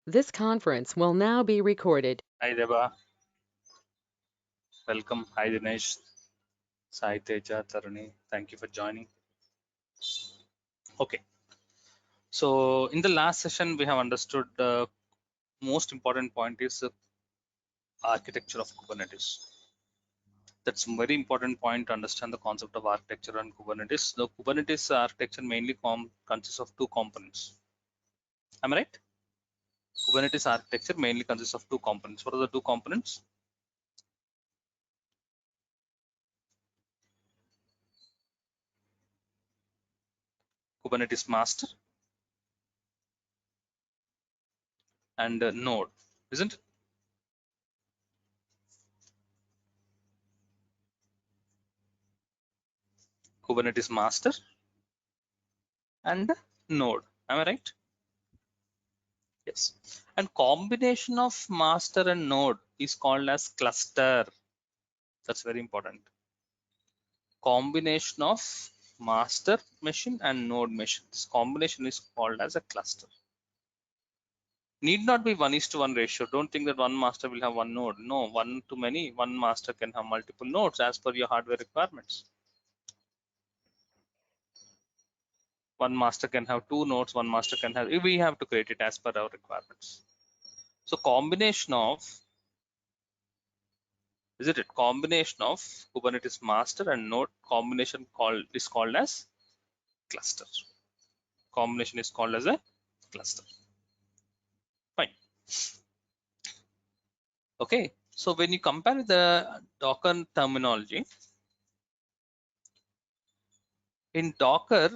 This conference will now be recorded. Hi Deba, welcome. Hi Dinesh, Sai Teja, Taruni. Thank you for joining. Okay, so in the last session we have understood the most important point is the architecture of Kubernetes. That's a very important point to understand the concept of architecture and Kubernetes. The Kubernetes architecture mainly consists of two components. Am I right? Kubernetes architecture mainly consists of two components. What are the two components? Kubernetes master and node, isn't it? Kubernetes master and node. Am I right? Yes. And combination of master and node is called as cluster. That's very important. Combination of master machine and node machine. This combination is called as a cluster. Need not be 1:1 ratio. Don't think that one master will have one node. No, one to many. One master can have multiple nodes as per your hardware requirements. One master can have two nodes. One master can have. We have to create it as per our requirements. So combination of, is it combination of Kubernetes master and node combination is called as cluster. Combination is called as a cluster. Fine. Okay. So when you compare the Docker terminology, in Docker,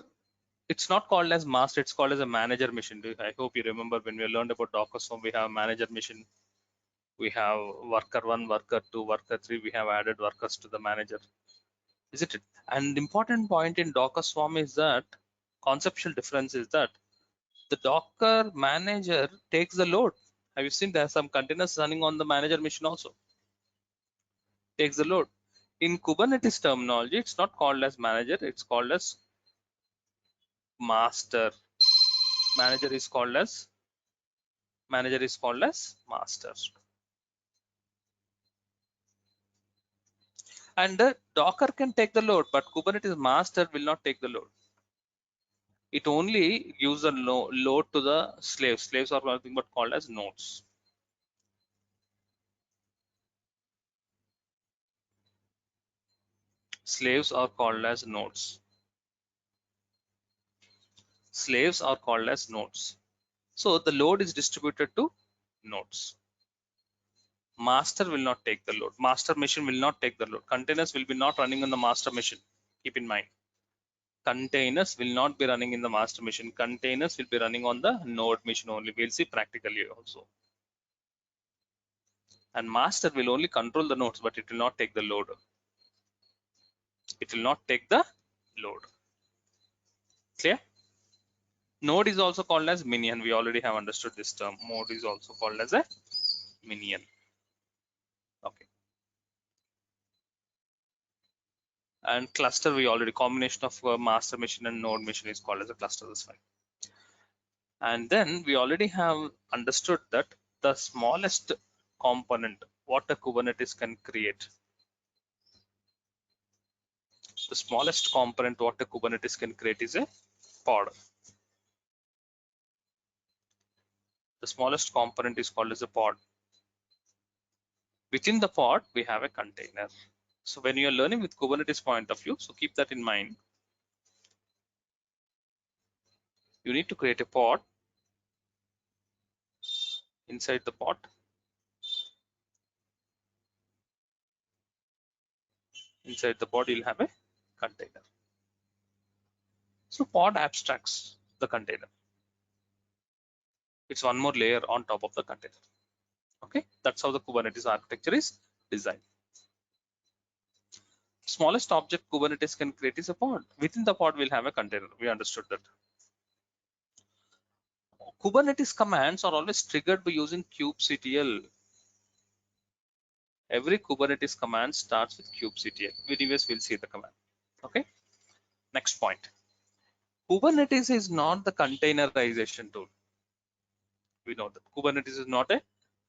it's not called as master, it's called as a manager machine. I hope you remember when we learned about Docker, so we have manager machine, we have worker 1, worker 2, worker 3, we have added workers to the manager, isn't it? And important point in Docker Swarm is that conceptual difference is that the Docker manager takes the load. Have you seen there are some containers running on the manager machine also? Takes the load. In Kubernetes terminology, it's not called as manager, it's called as master. Manager is called as master. And the Docker can take the load, but Kubernetes master will not take the load. It only gives a load to the slaves. Slaves are nothing but called as nodes. Slaves are called as nodes. Slaves are called as nodes. So the load is distributed to nodes. Master will not take the load. Master machine will not take the load. Containers will be not running on the master machine. Keep in mind. Containers will not be running in the master machine. Containers will be running on the node machine only. We'll see practically also. And master will only control the nodes, but it will not take the load. It will not take the load. Clear? Node is also called as minion. We already have understood this term. Node is also called as a minion. Okay. And cluster, we already combination of master machine and node machine is called as a cluster. That's fine. And then we already have understood that the smallest component what a Kubernetes can create. The smallest component what a Kubernetes can create is a pod. The smallest component is called as a pod. Within the pod, we have a container. So when you are learning with Kubernetes point of view, so keep that in mind. You need to create a pod. Inside the pod, you'll have a container. So pod abstracts the container. It's one more layer on top of the container. Okay, that's how the Kubernetes architecture is designed. Smallest object Kubernetes can create is a pod. Within the pod, we'll have a container. We understood that. Kubernetes commands are always triggered by using kubectl. Every Kubernetes command starts with kubectl. Anyways, we'll see the command. Okay. Next point. Kubernetes is not the containerization tool. We know that Kubernetes is not a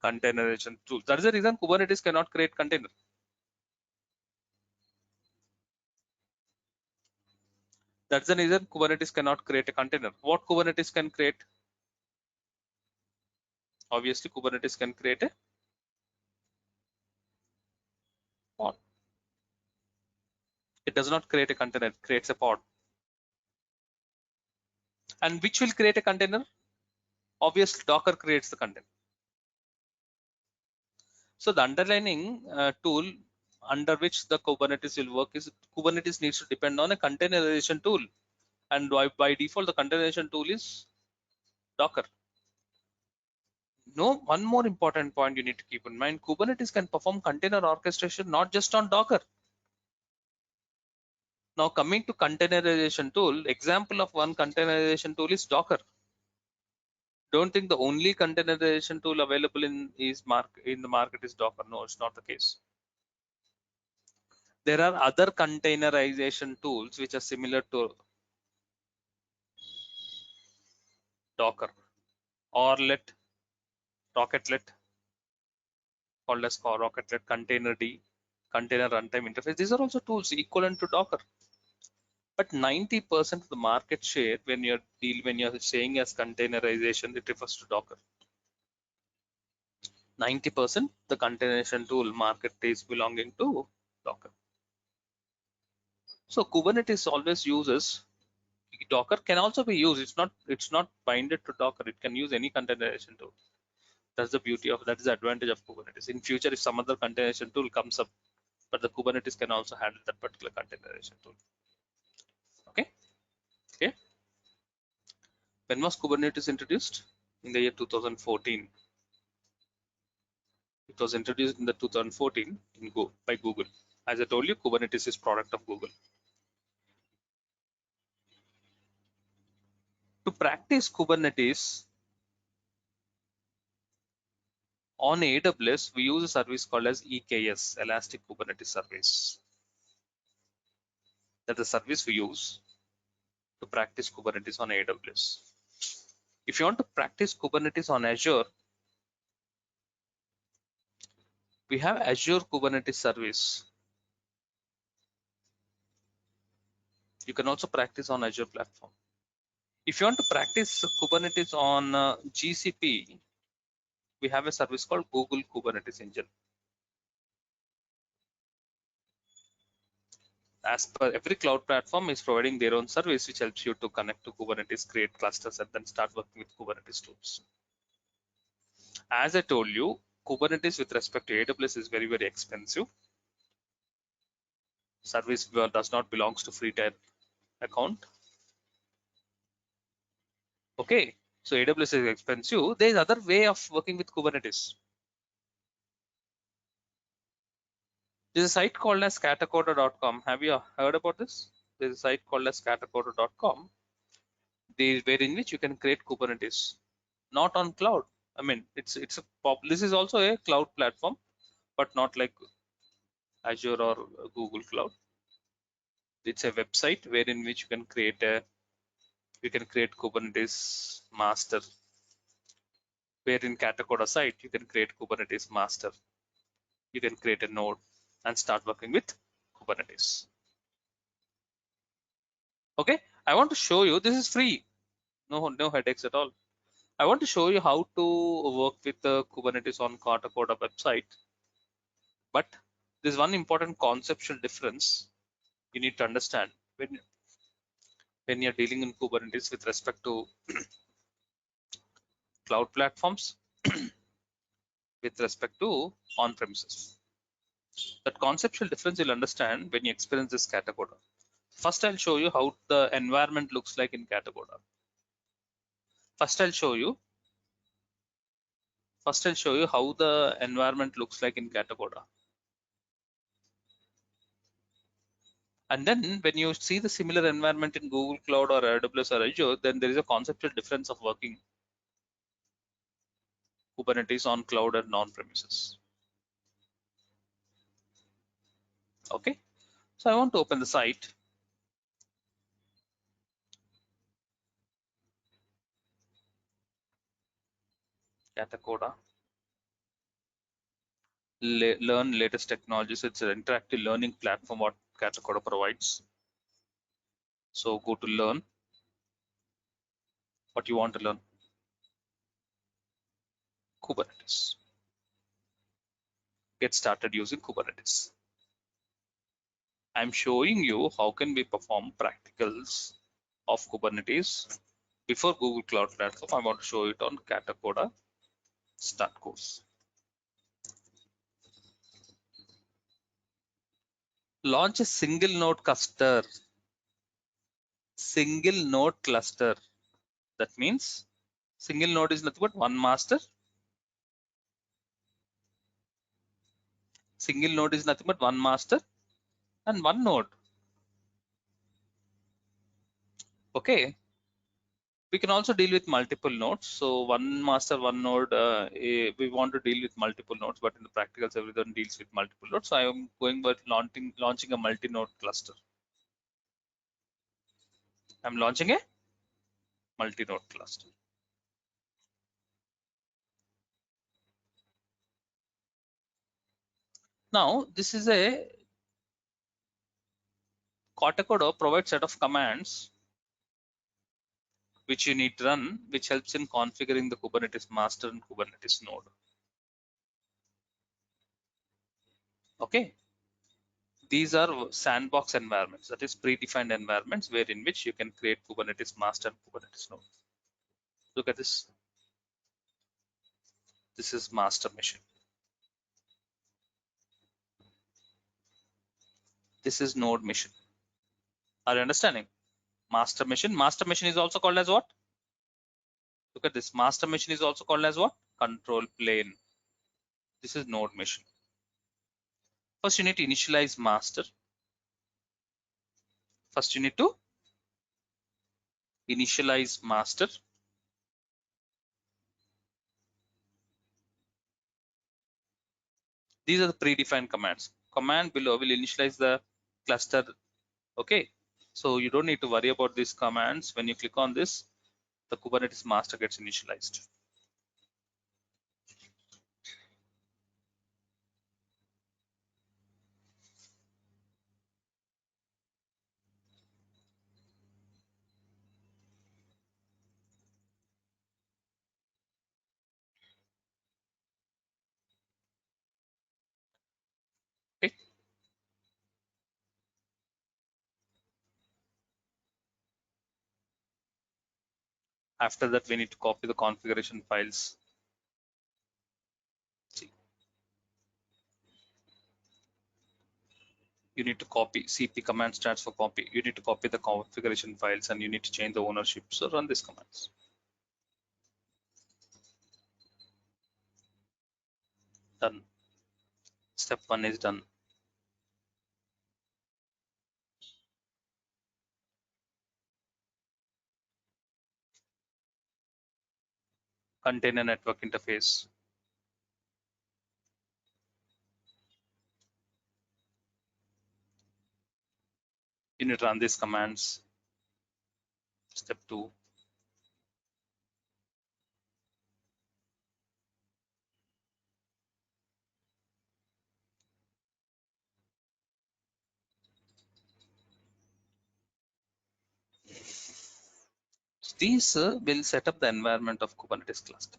containerization tool. That is the reason Kubernetes cannot create container. That's the reason Kubernetes cannot create a container. What Kubernetes can create? Obviously, Kubernetes can create a pod. It does not create a container, it creates a pod. And which will create a container? Obviously, Docker creates the container. So the underlining tool under which the Kubernetes will work is Kubernetes needs to depend on a containerization tool. And by default, the containerization tool is Docker. No, one more important point you need to keep in mind, Kubernetes can perform container orchestration not just on Docker. Now coming to containerization tool, example of one containerization tool is Docker. Don't think the only containerization tool available in the market is Docker. No, it's not the case. There are other containerization tools which are similar to Docker, Orlet, Rocketlet, called as Rocketlet, Containerd, Container Runtime Interface. These are also tools equivalent to Docker. But 90% of the market share when you're saying as containerization, it refers to Docker. 90% the containerization tool market is belonging to Docker. So Kubernetes always uses Docker. Can also be used. It's not binded to Docker. It can use any containerization tool. That's the beauty of that is the advantage of Kubernetes. In future, if some other containerization tool comes up, but the Kubernetes can also handle that particular containerization tool. Okay. Okay. When was Kubernetes introduced? In the year 2014. It was introduced in the 2014 by Google. As I told you, Kubernetes is product of Google. To practice Kubernetes on AWS, we use a service called as EKS, Elastic Kubernetes Service. That's the service we use to practice Kubernetes on AWS. If you want to practice Kubernetes on Azure, we have Azure Kubernetes Service. You can also practice on Azure platform. If you want to practice Kubernetes on GCP, we have a service called Google Kubernetes Engine. As per every cloud platform is providing their own service, which helps you to connect to Kubernetes, create clusters, and then start working with Kubernetes tools. As I told you, Kubernetes with respect to AWS is very, very expensive. Service does not belongs to free tier account. Okay, so AWS is expensive. There is other way of working with Kubernetes. There's a site called as Katacoda.com. Have you heard about this? There's a site called as Katacoda.com, wherein which you can create Kubernetes, not on cloud. I mean, this is also a cloud platform, but not like Azure or Google Cloud. It's a website wherein which you can create Kubernetes master. Where in Katacoda site you can create Kubernetes master. You can create a node and start working with Kubernetes. Okay, I want to show you, this is free, no headaches at all. I want to show you how to work with the Kubernetes on Katacoda website. But there's one important conceptual difference you need to understand when you're dealing in Kubernetes with respect to cloud platforms with respect to on-premises. That conceptual difference you'll understand when you experience this Katacoda. First, I'll show you how the environment looks like in Katacoda. First, I'll show you how the environment looks like in Katacoda. And then when you see the similar environment in Google Cloud or AWS or Azure, then there is a conceptual difference of working Kubernetes on cloud and on-premises. Okay, so I want to open the site. Katacoda. Learn latest technologies. It's an interactive learning platform what Katacoda provides. So go to learn what you want to learn. Kubernetes. Get started using Kubernetes. I'm showing you how can we perform practicals of Kubernetes before Google Cloud Platform. I want to show it on Katacoda start course. Launch a single node cluster. Single node cluster. That means single node is nothing but one master. Single node is nothing but one master and one node. Okay. We can also deal with multiple nodes. So one master, one node, we want to deal with multiple nodes, but in the practicals, everyone deals with multiple nodes. So I am going with launching a multi-node cluster. I'm launching a multi-node cluster. Now, this is a Katacoda provides set of commands which you need to run, which helps in configuring the Kubernetes master and Kubernetes node. Okay. These are sandbox environments, that is predefined environments where in which you can create Kubernetes master and Kubernetes node. Look at this. This is master machine. This is node machine. Are you understanding? Master machine. Master machine is also called as what? Look at this. Master machine is also called as what? Control plane. This is node machine. First, you need to initialize master. First, you need to initialize master. These are the predefined commands. Command below will initialize the cluster. Okay. So you don't need to worry about these commands. When you click on this, the Kubernetes master gets initialized. Okay. After that, we need to copy the configuration files. See, you need to copy. CP command stands for copy. You need to copy the configuration files and you need to change the ownership. So run these commands. Done. Step 1 is done. Container network interface. You need to run these commands. Step 2. These will set up the environment of Kubernetes cluster.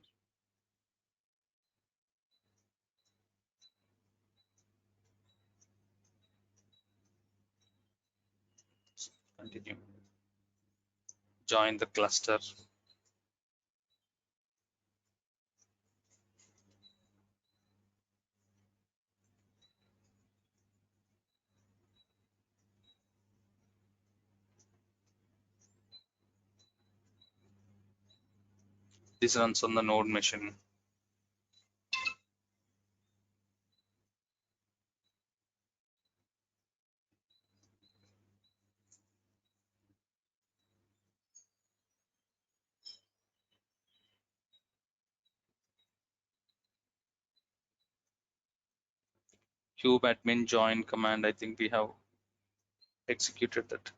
Continue. Join the cluster. This runs on the node machine. Kubeadmin join command. I think we have executed that.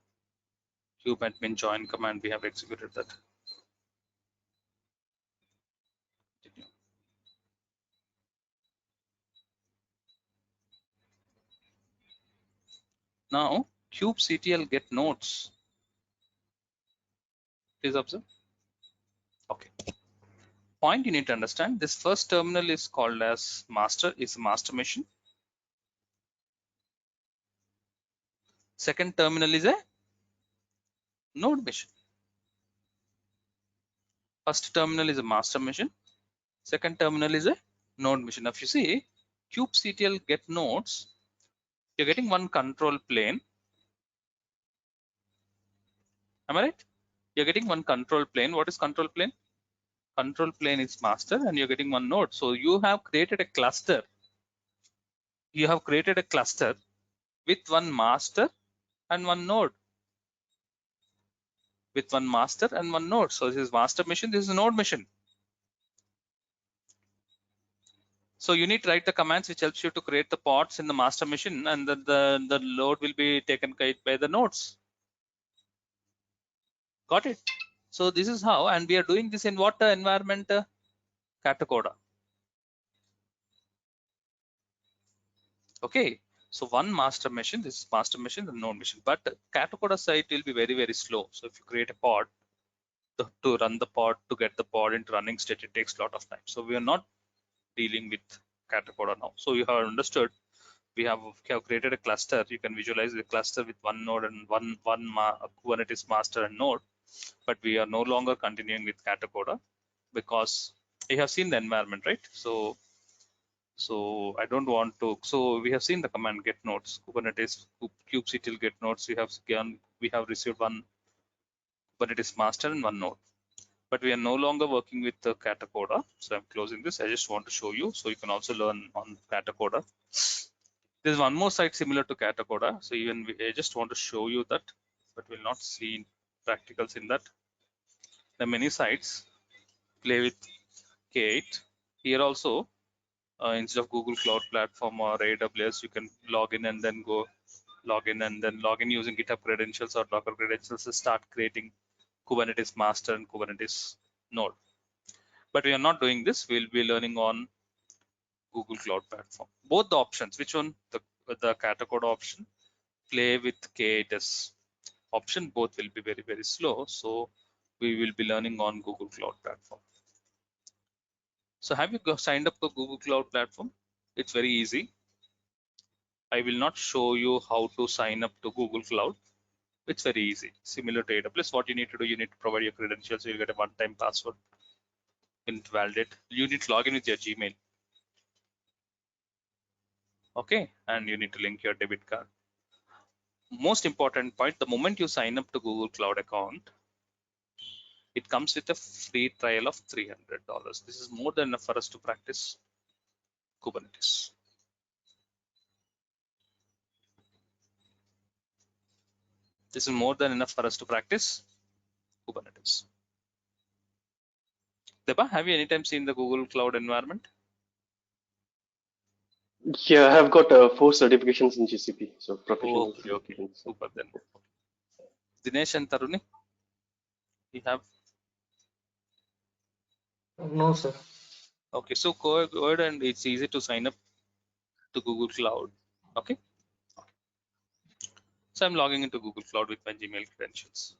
Kubeadmin join command. We have executed that. Continue. Now kubectl get nodes. Please observe. Okay. Point you need to understand, this first terminal is called as master, is a master machine. Second terminal is a node machine. First terminal is a master machine. Second terminal is a node machine. Now, if you see kubectl get nodes, you're getting one control plane. Am I right? You're getting one control plane. What is control plane? Control plane is master and you're getting one node. So you have created a cluster. You have created a cluster with one master and one node. With one master and one node. So this is master machine, this is a node machine. So you need to write the commands which helps you to create the pods in the master machine, and then the load will be taken by the nodes. Got it? So this is how, and we are doing this in what environment? Katacoda. Okay. So one master machine, this is master machine, the node machine. But Katacoda site will be very, very slow. So if you create a pod, to run the pod, to get the pod into running state, it takes a lot of time. So we are not dealing with Katacoda now. So you have understood, we have created a cluster. You can visualize the cluster with one node and one Kubernetes master and node. But we are no longer continuing with Katacoda because you have seen the environment, right? So I don't want to. So we have seen the command get nodes, Kubernetes kubectl get nodes. We have received one Kubernetes master and one node. But we are no longer working with the Katacoda. So I'm closing this. I just want to show you so you can also learn on Katacoda. There's one more site similar to Katacoda. So I just want to show you that, but we'll not see practicals in that. There are many sites. Play with K8. Here also, instead of Google Cloud Platform or AWS, you can log in and then log in using GitHub credentials or Docker credentials to start creating Kubernetes master and Kubernetes node. But we are not doing this. We'll be learning on Google Cloud Platform. Both the options, which one? The Katacoda option, play with K8s option, both will be very, very slow. So we will be learning on Google Cloud Platform. So have you signed up for Google Cloud Platform? It's very easy. I will not show you how to sign up to Google Cloud. It's very easy. Similar to AWS, what you need to do, you need to provide your credentials. So you'll get a one-time password. Invalidate. You need to log in with your Gmail. Okay, and you need to link your debit card. Most important point, the moment you sign up to Google Cloud account, it comes with a free trial of $300. This is more than enough for us to practice Kubernetes. This is more than enough for us to practice Kubernetes. Deba, have you anytime seen the Google Cloud environment? Yeah, I have got 4 certifications in GCP, so professional. Okay, super then. Dinesh and Taruni, you have? No, sir. Okay, so go ahead, and it's easy to sign up to Google Cloud. Okay. So I'm logging into Google Cloud with my Gmail credentials.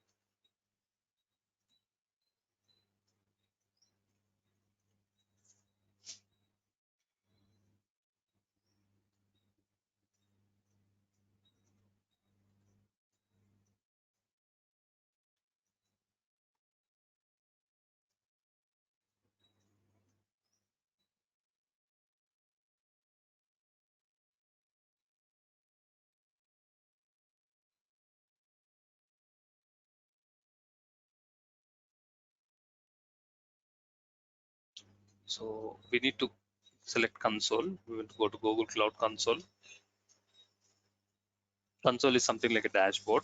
So we need to select console. We will go to Google Cloud Console. Console is something like a dashboard.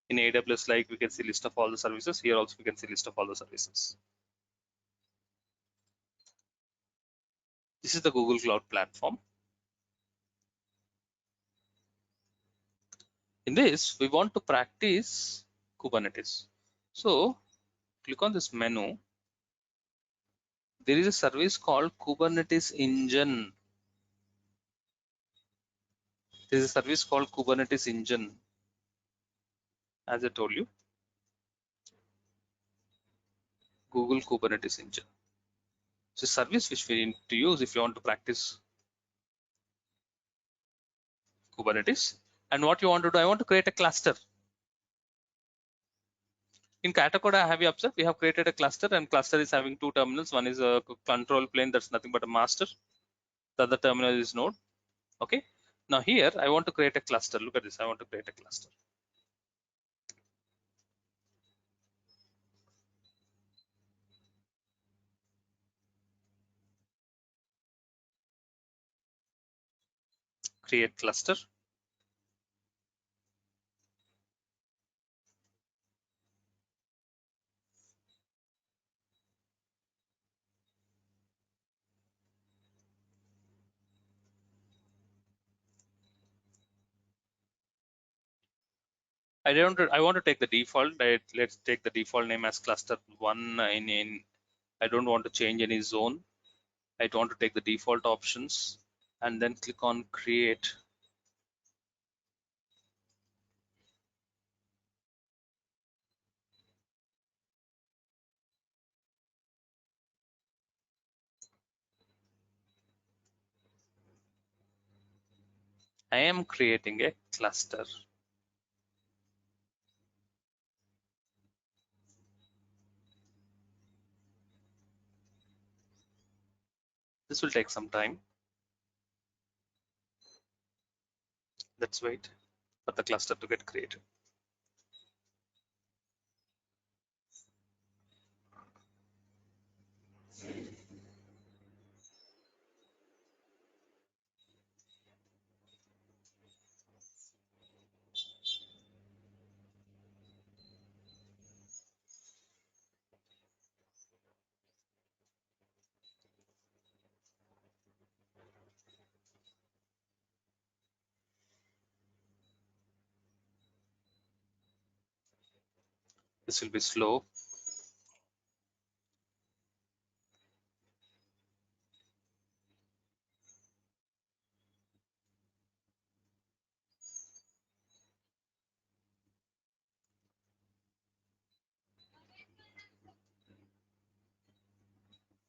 In AWS, like we can see list of all the services. Here also we can see list of all the services. This is the Google Cloud Platform. In this, we want to practice Kubernetes. So click on this menu. There is a service called Kubernetes Engine. There is a service called Kubernetes Engine, as I told you. Google Kubernetes Engine. It's a service which we need to use if you want to practice Kubernetes. And what you want to do, I want to create a cluster. In Katacoda, have you observed? We have created a cluster, and cluster is having two terminals. One is a control plane, that's nothing but a master. The other terminal is node. Okay. Now here, I want to create a cluster. Look at this. I want to create a cluster. Create cluster. I want to take the default. Let's take the default name as cluster 1 in I don't want to change any zone. I want to take the default options and then click on create. I am creating a cluster. This will take some time. Let's wait for the cluster to get created. This will be slow.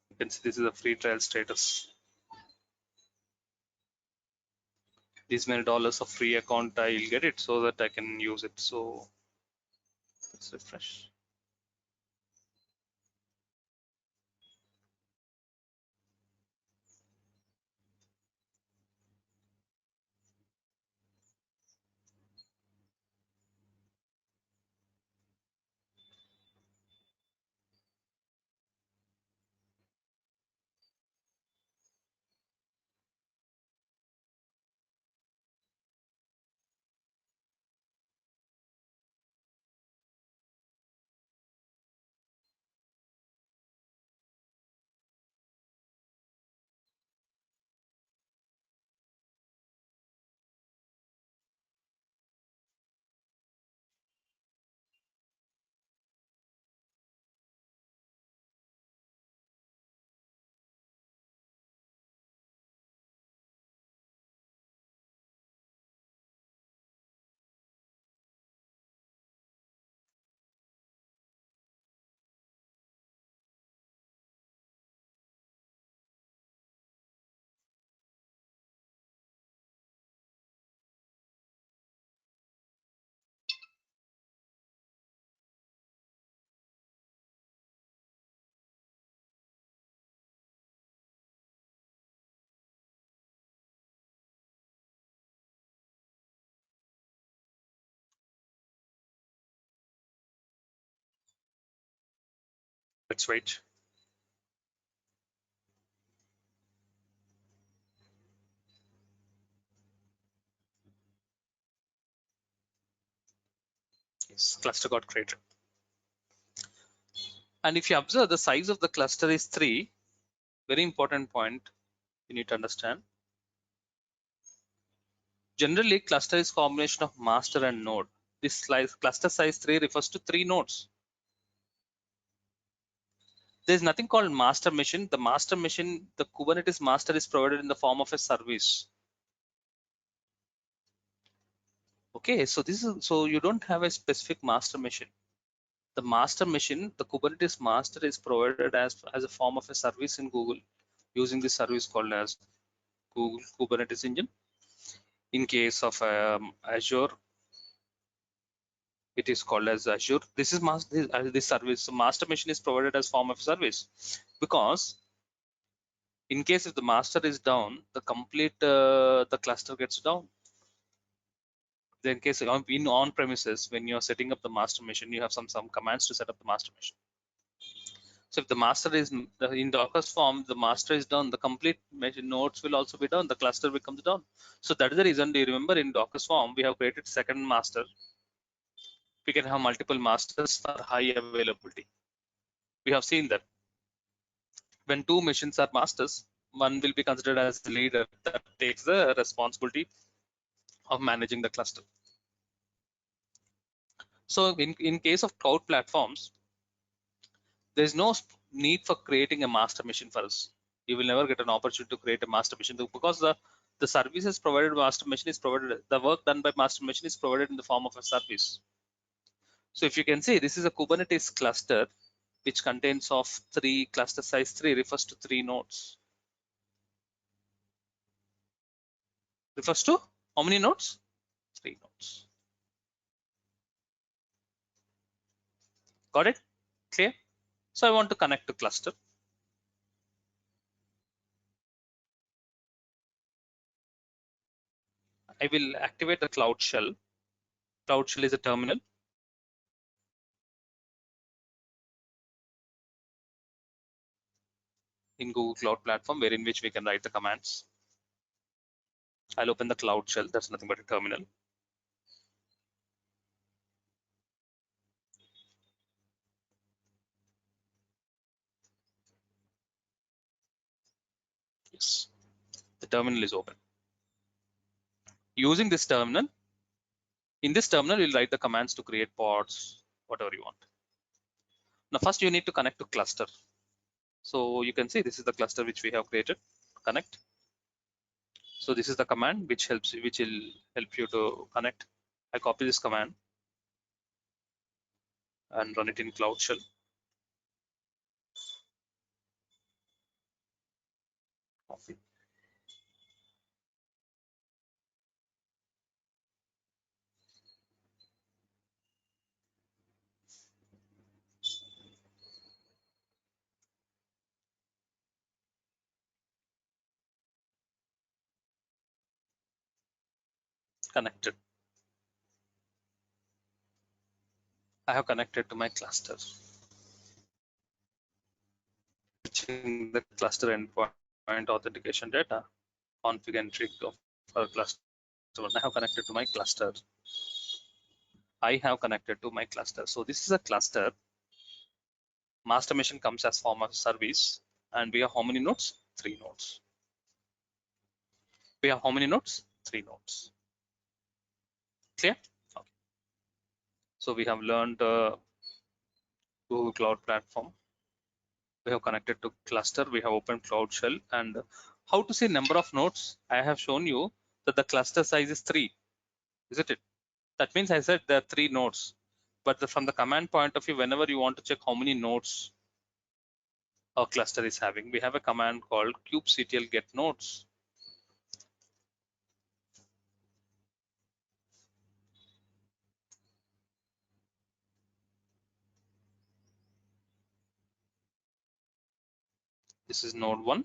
You can see this is a free trial status. These many dollars of free account, I'll get it so that I can use it. So let's refresh. Let's wait. Yes, cluster got created. And if you observe, the size of the cluster is 3. Very important point you need to understand. Generally, cluster is combination of master and node. This cluster size 3 refers to 3 nodes. There's nothing called master machine. The master machine, the Kubernetes master is provided in the form of a service. Okay, so this is, so you don't have a specific master machine. The master machine, the Kubernetes master, is provided as a form of a service in Google, using this service called as Google Kubernetes Engine. In case of Azure, it is called as Azure. This is this service. So master machine is provided as form of service, because in case if the master is down, the complete the cluster gets down. Then in case in on premises, when you're setting up the master machine, you have some commands to set up the master machine. So if the master is in Docker's form, the master is down, the complete nodes will also be down, the cluster becomes down. So that is the reason, do you remember in Docker's form, we have created second master. We can have multiple masters for high availability. We have seen that when two machines are masters, one will be considered as the leader that takes the responsibility of managing the cluster. So in case of cloud platforms, there is no need for creating a master machine for us. You will never get an opportunity to create a master machine, because the services provided by master machine is provided, the work done by master machine is provided in the form of a service. So if you can see, this is a Kubernetes cluster which contains of three, cluster size 3 refers to 3 nodes. Refers to how many nodes? 3 nodes. Got it? Clear? So I want to connect to cluster. I will activate the Cloud Shell. Cloud Shell is a terminal. In Google Cloud Platform, wherein which we can write the commands. I'll open the Cloud Shell. That's nothing but a terminal. Yes, the terminal is open. Using this terminal, in this terminal, you'll write the commands to create pods, whatever you want. Now, first you need to connect to cluster. So you can see this is the cluster which we have created. Connect. So this is the command which will help you to connect. I copy this command and run it in Cloud Shell. Copy. Connected. I have connected to my cluster. Fetching the cluster endpoint authentication data, config entry of our cluster. I have connected to my cluster. I have connected to my cluster. So this is a cluster. Master machine comes as form of service, and we have how many nodes? 3 nodes. We have how many nodes? 3 nodes. Clear? Okay. So we have learned Google Cloud Platform. We have connected to cluster. We have opened Cloud Shell, and how to see number of nodes? I have shown you that the cluster size is 3, isn't it? That means I said there are 3 nodes. But from the command point of view, whenever you want to check how many nodes a cluster is having, we have a command called kubectl get nodes. This is node 1,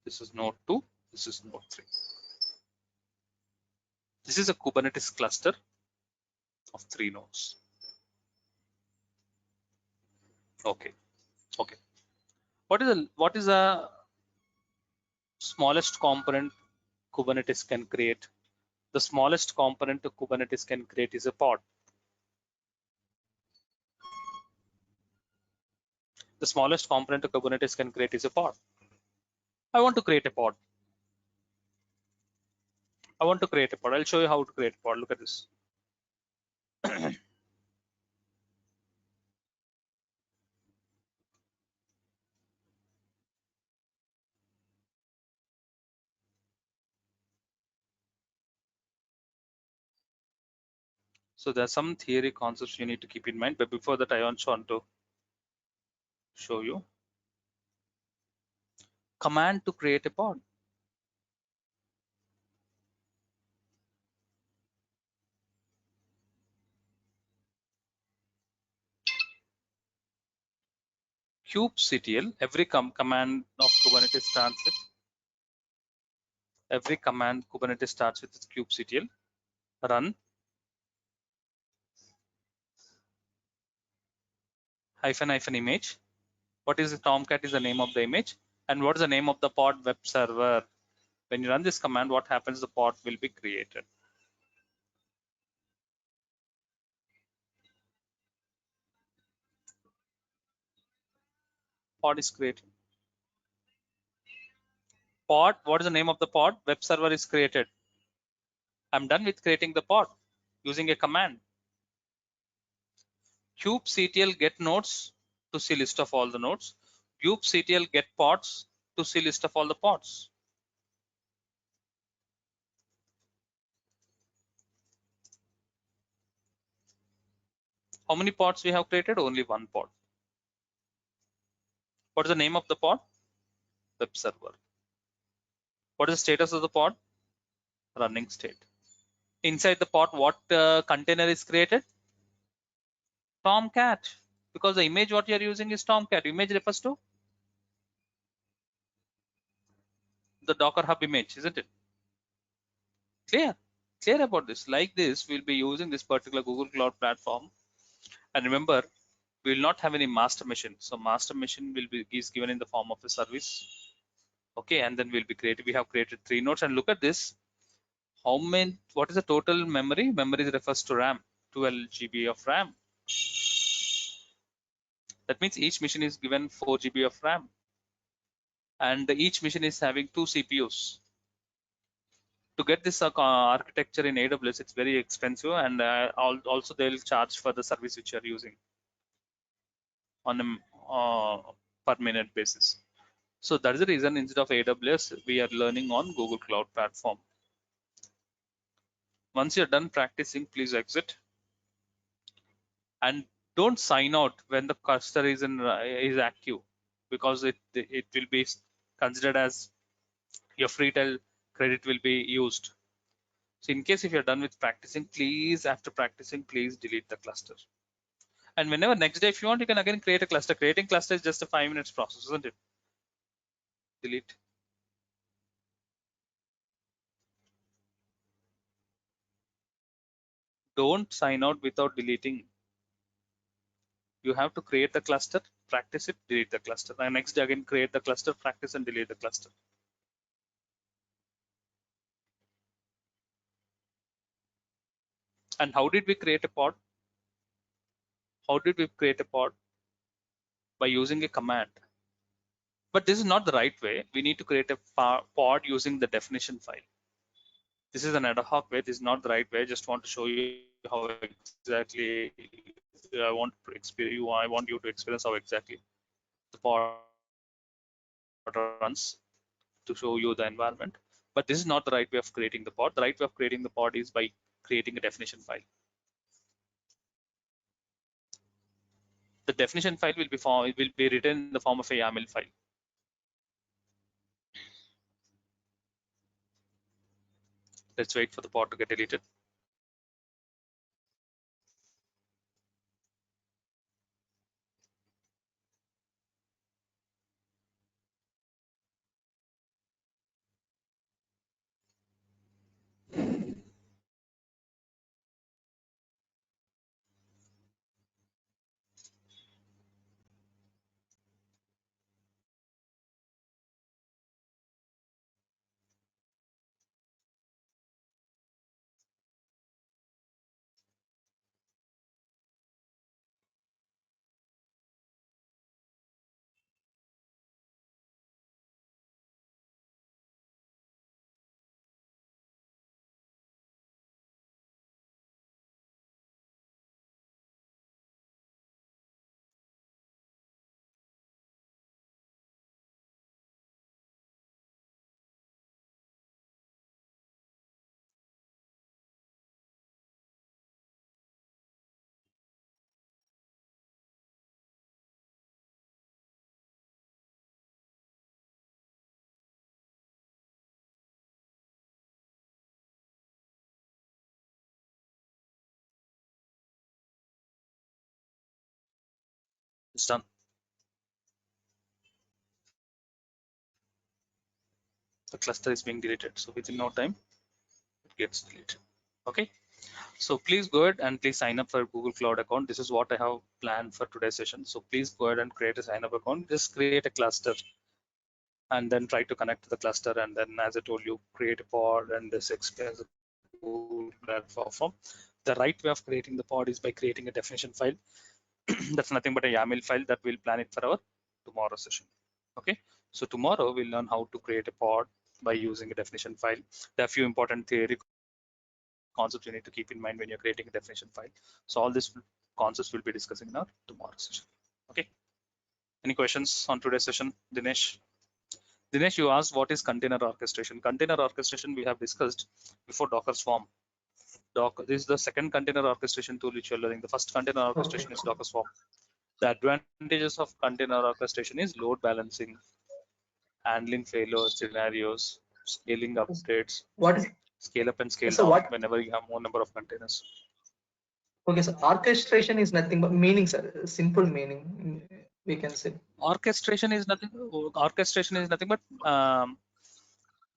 this is node 2, this is node 3. This is a Kubernetes cluster of 3 nodes. Okay. Okay. What is the smallest component Kubernetes can create? The smallest component Kubernetes can create is a pod. The smallest component Kubernetes can create is a pod. I want to create a pod. I want to create a pod. I'll show you how to create a pod. Look at this. So there's some theory concepts you need to keep in mind, but before that, I want to show you command to create a pod. kubectl, every command of Kubernetes starts with kubectl run -- image. What is the Tomcat is the name of the image, and what is the name of the pod web server. When you run this command, what happens? The pod will be created. Pod is created. Pod, what is the name of the pod? Web server is created. I'm done with creating the pod using a command. kubectl get nodes to see list of all the nodes. kubectl get pods to see list of all the pods. How many pods we have created? Only one pod. What is the name of the pod? Web server. What is the status of the pod? Running state. Inside the pod, what container is created? Tomcat. Because the image what you are using is Tomcat. Image refers to the Docker Hub image, isn't it? Clear? Clear about this. Like this, we'll be using this particular Google Cloud platform. And remember, we will not have any master machine. So master machine will be is given in the form of a service. Okay, and then we'll be created. We have created 3 nodes, and look at this. How many? What is the total memory? Memory refers to RAM. 12 GB of RAM. That means each machine is given 4 GB of RAM, and each machine is having 2 CPUs. To get this architecture in AWS, it's very expensive, and also they'll charge for the service which you're using on a per minute basis. So that is the reason instead of AWS, we are learning on Google Cloud Platform. Once you're done practicing, please exit and don't sign out when the cluster is active, because it will be considered as your Freetel credit will be used. So in case if you're done with practicing, please after practicing, please delete the cluster. And whenever next day, if you want, you can again create a cluster. Creating cluster is just a 5 minutes process, isn't it? Delete. Don't sign out without deleting. You have to create the cluster, practice it, delete the cluster. And next day again, create the cluster, practice and delete the cluster. And how did we create a pod? How did we create a pod? By using a command. But this is not the right way. We need to create a pod using the definition file. This is an ad hoc way. This is not the right way. I just want to show you how exactly I want you to experience how exactly the pod runs to show you the environment. But this is not the right way of creating the pod. The right way of creating the pod is by creating a definition file. The definition file will be written in the form of a YAML file. Let's wait for the pod to get deleted. It's done. The cluster is being deleted. So within no time, it gets deleted. Okay. So please go ahead and please sign up for Google Cloud account. This is what I have planned for today's session. So please go ahead and create a sign up account. Just create a cluster and then try to connect to the cluster. And then, as I told you, create a pod and this explains the Google platform. The right way of creating the pod is by creating a definition file. That's nothing but a YAML file that we'll plan it for our tomorrow session. Okay. So tomorrow we'll learn how to create a pod by using a definition file. There are a few important theory concepts you need to keep in mind when you're creating a definition file. So all these concepts we'll be discussing in our tomorrow session. Okay. Any questions on today's session, Dinesh? Dinesh, you asked what is container orchestration. Container orchestration we have discussed before Docker Swarm. This is the second container orchestration tool which you're learning. The first container orchestration is Docker Swarm. The advantages of container orchestration is load balancing, handling failure scenarios, scaling updates, What is scale up and scale so down what? whenever you have more number of containers. Okay, so orchestration is nothing but meaning, sir. Simple meaning, we can say. Orchestration is nothing. Orchestration is nothing but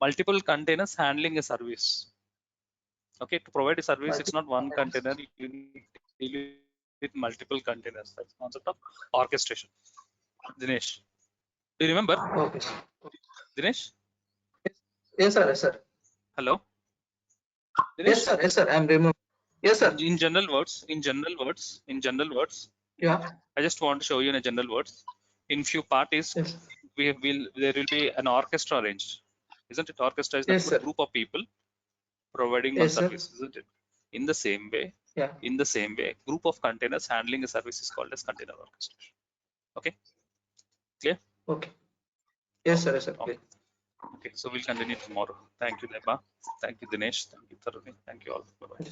multiple containers handling a service. Okay, to provide a service, it's not one container. You need to deal with multiple containers. That's the concept of orchestration. Dinesh, do you remember? Okay. Dinesh, Yes, sir. Yes, sir. hello. Dinesh? Yes, sir. Yes, sir. I'm remembering. Yes, sir. In general words, Yeah. I just want to show you in a general words. In few parties, Yes. there will be an orchestra arranged, isn't it? Orchestra is Yes, a sir. group of people providing one Yes, sir. service, isn't it? In the same way, Yeah. group of containers handling a service is called as container orchestration. Okay, clear? Okay. Yes, sir. Okay. Yes, sir. Okay. Okay, so we'll continue tomorrow. Thank you, Deba. Thank you, Dinesh. Thank you, Taruni. Thank you all. Bye-bye.